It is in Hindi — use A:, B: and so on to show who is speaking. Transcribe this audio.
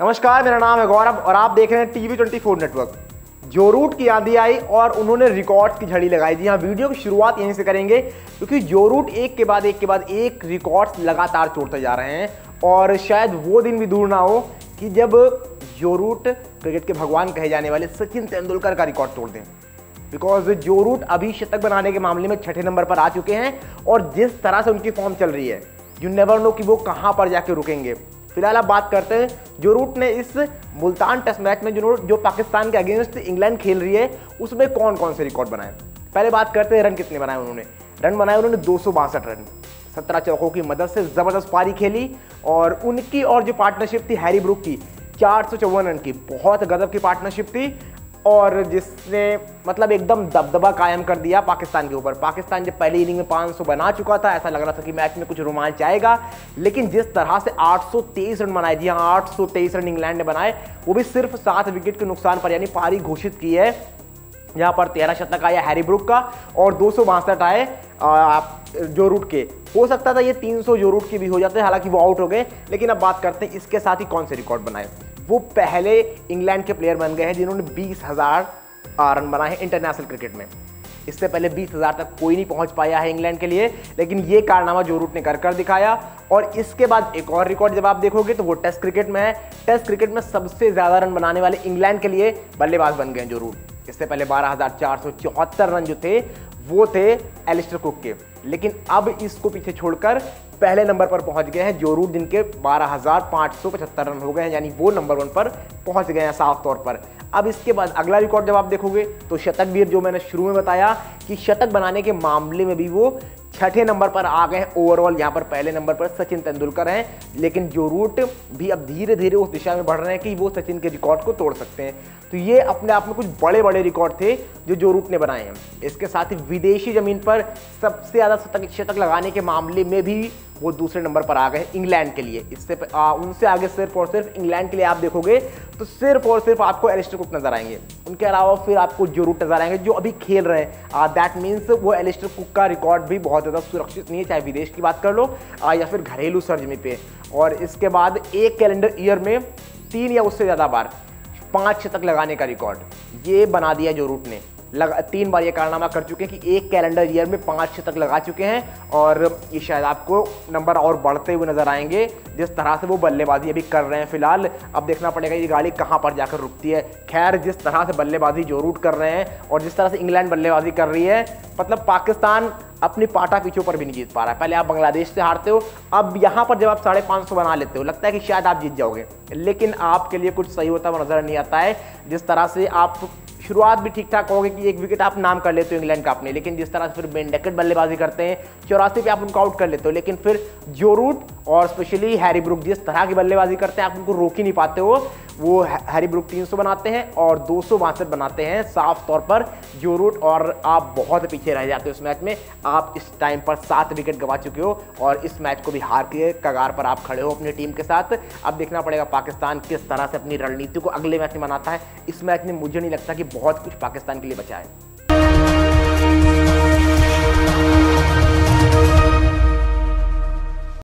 A: नमस्कार, मेरा नाम है गौरव और आप देख रहे हैं TV24 नेटवर्क। जो रूट की आंधी आई और उन्होंने रिकॉर्ड्स की झड़ी लगाई। जी हाँ, वीडियो की शुरुआत यहीं से करेंगे क्योंकि जो रूट एक के बाद एक रिकॉर्ड्स लगातार तोड़ते जा रहे हैं और शायद वो दिन भी दूर ना हो कि जब जो रूट क्रिकेट के भगवान कहे जाने वाले सचिन तेंदुलकर का रिकॉर्ड तोड़ दें। बिकॉज जो रूट अभी शतक बनाने के मामले में छठे नंबर पर आ चुके हैं और जिस तरह से उनकी फॉर्म चल रही है, यू नेवर नो कि वो कहाँ पर जाके रुकेंगे। फिलहाल आप बात करते हैं जो रूट ने इस मुल्तान टेस्ट मैच में जो पाकिस्तान के अगेंस्ट इंग्लैंड खेल रही है उसमें कौन कौन से रिकॉर्ड बनाए। पहले बात करते हैं रन कितने बनाए उन्होंने। रन बनाए उन्होंने 262 रन, 17 चौकों की मदद से जबरदस्त पारी खेली और उनकी और जो पार्टनरशिप थी हैरी ब्रूक की 454 रन की, बहुत गजब की पार्टनरशिप थी और जिसने मतलब एकदम दबदबा कायम कर दिया पाकिस्तान के ऊपर। पाकिस्तान जब पहली इनिंग में 500 बना चुका था, ऐसा लग रहा था कि मैच में कुछ रोमांच आएगा, लेकिन जिस तरह से 823 रन बनाए, जी हाँ 823 रन इंग्लैंड ने बनाए, वो भी सिर्फ 7 विकेट के नुकसान पर, यानी पारी घोषित की है। यहाँ पर 13 शतक आया हैरी ब्रूक का और 262 आए जो रूट के। हो सकता था ये 300 जो रूट की भी हो जाते, हालांकि वो आउट हो गए। लेकिन अब बात करते हैं इसके साथ ही कौन से रिकॉर्ड बनाए। वो पहले इंग्लैंड के प्लेयर बन गए हैं जिन्होंने 20,000 रन बनाए हैं इंटरनेशनल क्रिकेट में। इससे पहले 20,000 तक कोई नहीं पहुंच पाया है इंग्लैंड के लिए, लेकिन ये कारनामा जो रूट ने कर दिखाया। और इसके बाद एक और रिकॉर्ड जब आप देखोगे तो वो टेस्ट क्रिकेट में है। टेस्ट क्रिकेट में सबसे ज्यादा रन बनाने वाले इंग्लैंड के लिए बल्लेबाज बन गए जो रूट। इससे पहले 12,474 रन जो थे वो थे एलिस्टर कुक के, लेकिन अब इसको पीछे छोड़कर पहले नंबर पर पहुंच गए हैं जो रूट, जिनके 12,575 रन हो गए हैं, यानी वो नंबर 1 पर पहुंच गए हैं साफ तौर पर। अब इसके बाद अगला रिकॉर्ड जब आप देखोगे तो शतक भी, जो मैंने शुरू में बताया कि शतक बनाने के मामले में भी वो छठे नंबर पर आ गए हैं ओवरऑल। यहाँ पर पहले नंबर पर सचिन तेंदुलकर हैं, लेकिन जो रूट भी अब धीरे धीरे उस दिशा में बढ़ रहे हैं कि वो सचिन के रिकॉर्ड को तोड़ सकते हैं। तो ये अपने आप में कुछ बड़े बड़े रिकॉर्ड थे जो रूट ने बनाए हैं। इसके साथ ही विदेशी जमीन पर सबसे ज़्यादा शतक लगाने के मामले में भी वो दूसरे नंबर पर आ गए इंग्लैंड के लिए। इससे उनसे आगे सिर्फ और सिर्फ इंग्लैंड के लिए आप देखोगे तो सिर्फ और सिर्फ आपको एलिस्टर कुक नजर आएंगे। उनके अलावा फिर आपको जो रूट नजर आएंगे जो अभी खेल रहे हैं। दैट मीन्स वो एलिस्टर कुक का रिकॉर्ड भी बहुत ज़्यादा सुरक्षित नहीं है, चाहे विदेश की बात कर लो या फिर घरेलू सरजमी पे। और इसके बाद एक कैलेंडर ईयर में 3 या उससे ज़्यादा बार 5 शतक लगाने का रिकॉर्ड ये बना दिया जो रूट ने। 3 बार ये कारनामा कर चुके हैं कि एक कैलेंडर ईयर में 5 शतक लगा चुके हैं और ये शायद आपको नंबर और बढ़ते हुए नजर आएंगे जिस तरह से वो बल्लेबाजी अभी कर रहे हैं। फिलहाल अब देखना पड़ेगा ये गाड़ी कहाँ पर जाकर रुकती है। खैर, जिस तरह से बल्लेबाजी जो रूट कर रहे हैं और जिस तरह से इंग्लैंड बल्लेबाजी कर रही है, मतलब पाकिस्तान अपनी पाटा पीछों पर भी नहीं जीत पा रहा है। पहले आप बांग्लादेश से हारते हो, अब यहाँ पर जब आप 550 बना लेते हो लगता है कि शायद आप जीत जाओगे, लेकिन आपके लिए कुछ सही होता हुआ नजर नहीं आता है। जिस तरह से आप शुरुआत भी ठीक ठाक होगी कि 1 विकेट आप नाम कर लेते हो इंग्लैंड का अपने, लेकिन जिस तरह से फिर बेंडेकेट बल्लेबाजी करते हैं 84 पे आप उनको आउट कर लेते हो, लेकिन फिर जो रूट और स्पेशली हैरी ब्रूक जिस तरह की बल्लेबाजी करते हैं आप उनको रोक ही नहीं पाते हो। वो हैरी ब्रूक 300 बनाते हैं और 262 बनाते हैं साफ तौर पर जो रूट, और आप बहुत पीछे रह जाते हो इस मैच में। आप इस टाइम पर 7 विकेट गंवा चुके हो और इस मैच को भी हार के कगार पर आप खड़े हो अपनी टीम के साथ। अब देखना पड़ेगा पाकिस्तान किस तरह से अपनी रणनीति को अगले मैच में बनाता है। इस मैच में मुझे नहीं लगता कि बहुत कुछ पाकिस्तान के लिए बचा है।